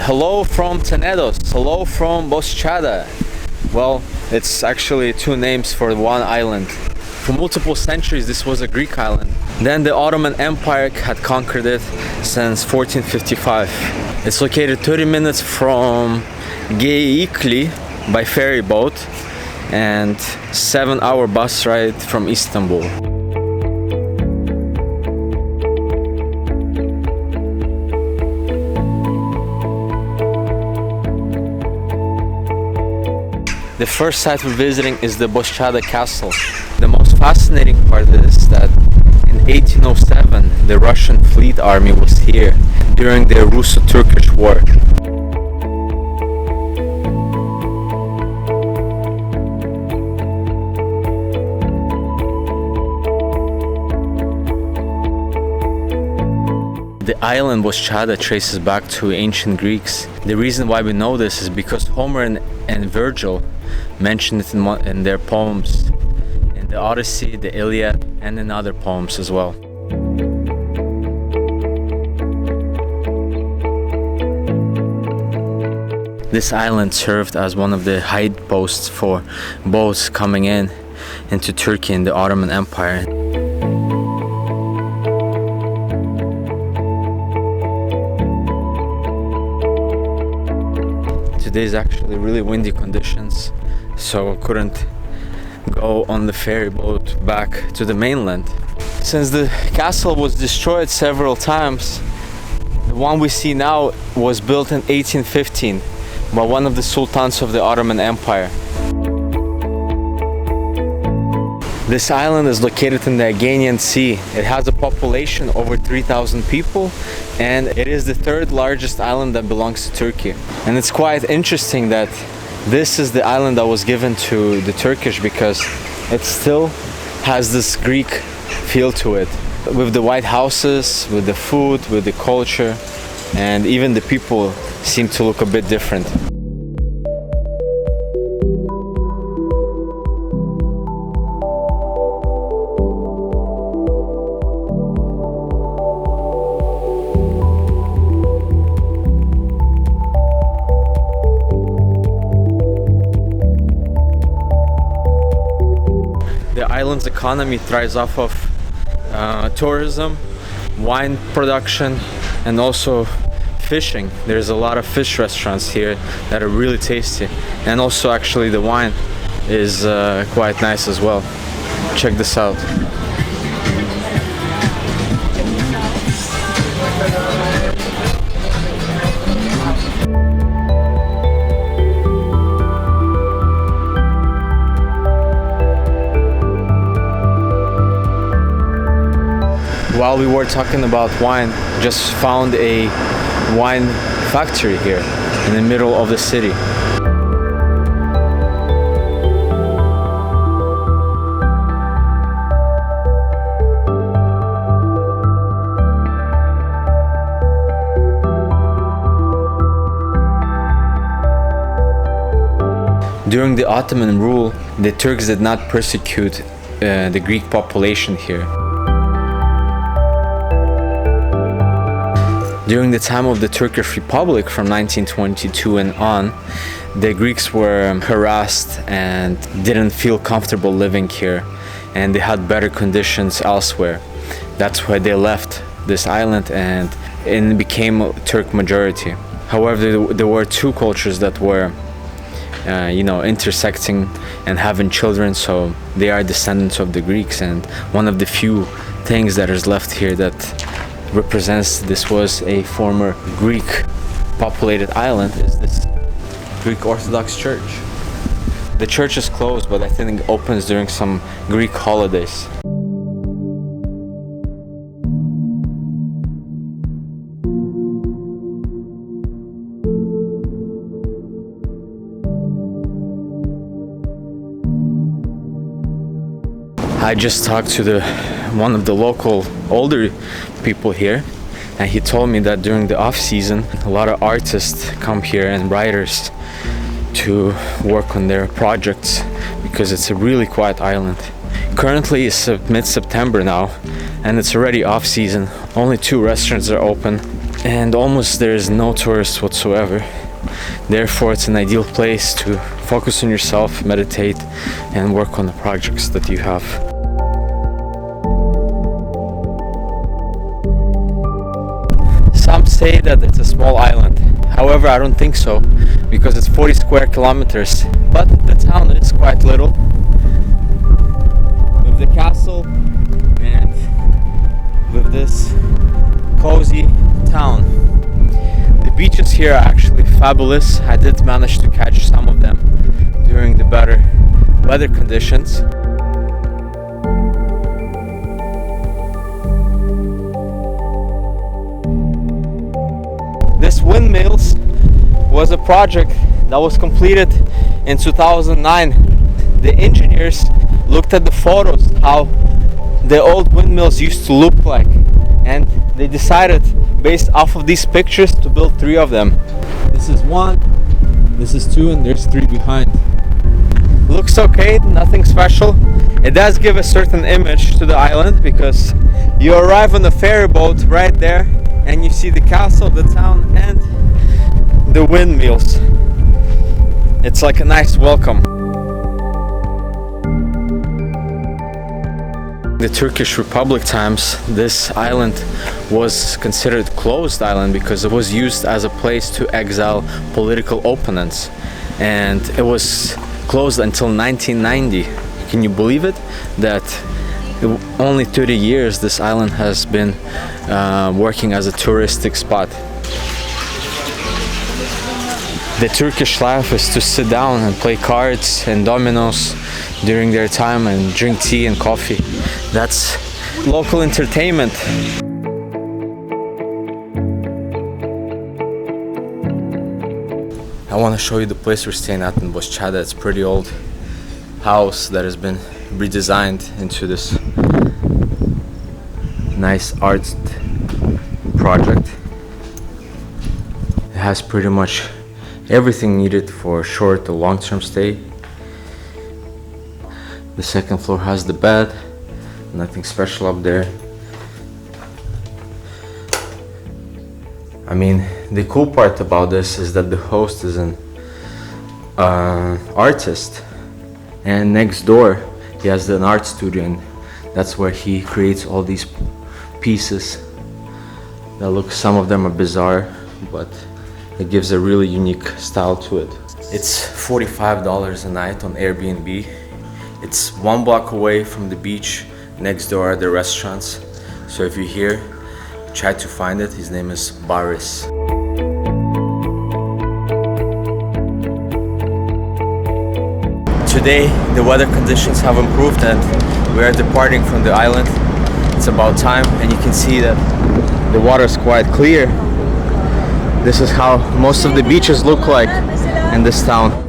Hello from Tenedos, hello from Bozcaada. Well, it's actually two names for one island. For multiple centuries this was a Greek island. Then the Ottoman Empire had conquered it since 1455. It's located 30 minutes from Geikli by ferry boat and 7-hour bus ride from Istanbul. The first site we're visiting is the Bozcaada castle. The most fascinating part is that in 1807 the Russian fleet army was here during the Russo-Turkish War. The island Bozcaada traces back to ancient Greeks. The reason why we know this is because Homer and Virgil mention it in their poems, in the Odyssey, the Iliad, and in other poems as well. This island served as one of the hide posts for boats coming into Turkey and the Ottoman Empire. Today is actually really windy conditions, so I couldn't go on the ferry boat back to the mainland. Since the castle was destroyed several times, the one we see now was built in 1815 by one of the sultans of the Ottoman Empire. This island is located in the Aegean Sea. It has a population over 3,000 people and it is the third largest island that belongs to Turkey. And it's quite interesting that this is the island that was given to the Turkish because it still has this Greek feel to it. With the white houses, with the food, with the culture, and even the people seem to look a bit different. The island's economy thrives off of tourism, wine production, and also fishing. There's a lot of fish restaurants here that are really tasty, and also actually the wine is quite nice as well. Check this out. While we were talking about wine, just found a wine factory here in the middle of the city. During the Ottoman rule, the Turks did not persecute the Greek population here. During the time of the Turkish Republic from 1922 and on, the Greeks were harassed and didn't feel comfortable living here, and they had better conditions elsewhere. That's why they left this island and it became a Turk majority. However, there were two cultures that were intersecting and having children, so they are descendants of the Greeks, and one of the few things that is left here that represents this was a former Greek populated island is this Greek Orthodox church. The church is closed, but I think it opens during some Greek holidays. I just talked to one of the local older people here, and he told me that during the off season a lot of artists come here and writers to work on their projects because it's a really quiet island. Currently it's mid-September now and it's already off season. Only 2 restaurants are open and almost there is no tourists whatsoever. Therefore, it's an ideal place to focus on yourself, meditate, and work on the projects that you have. Some say that it's a small island. However, I don't think so, because it's 40 square kilometers. But the town is quite little, with the castle and with this cozy town. The beaches here are actually fabulous. I did manage to catch some of them during the better weather conditions. This windmills was a project that was completed in 2009. The engineers looked at the photos, how the old windmills used to look like, and they decided, based off of these pictures, to build 3 of them. This is 1, this is 2, and there's 3 behind. Looks okay, nothing special. It does give a certain image to the island, because you arrive on the ferry boat right there and you see the castle, the town, and the windmills. It's like a nice welcome. The Turkish Republic times, this island was considered closed island because it was used as a place to exile political opponents, and it was closed until 1990. Can you believe it? That only 30 years this island has been working as a touristic spot. The Turkish life is to sit down and play cards and dominoes during their time and drink tea and coffee. That's local entertainment. I want to show you the place we're staying at in Bozcaada. It's a pretty old house that has been redesigned into this nice art project. It has pretty much everything needed for a short or long-term stay. The second floor has the bed, nothing special up there. I mean, the cool part about this is that the host is an artist, and next door he has an art studio, and that's where he creates all these pieces that look, some of them are bizarre, but it gives a really unique style to it. It's $45 a night on Airbnb. It's 1 block away from the beach. Next door are the restaurants. So if you're here, try to find it. His name is Baris. Today the weather conditions have improved and we are departing from the island. It's about time, and you can see that the water is quite clear. This is how most of the beaches look like in this town.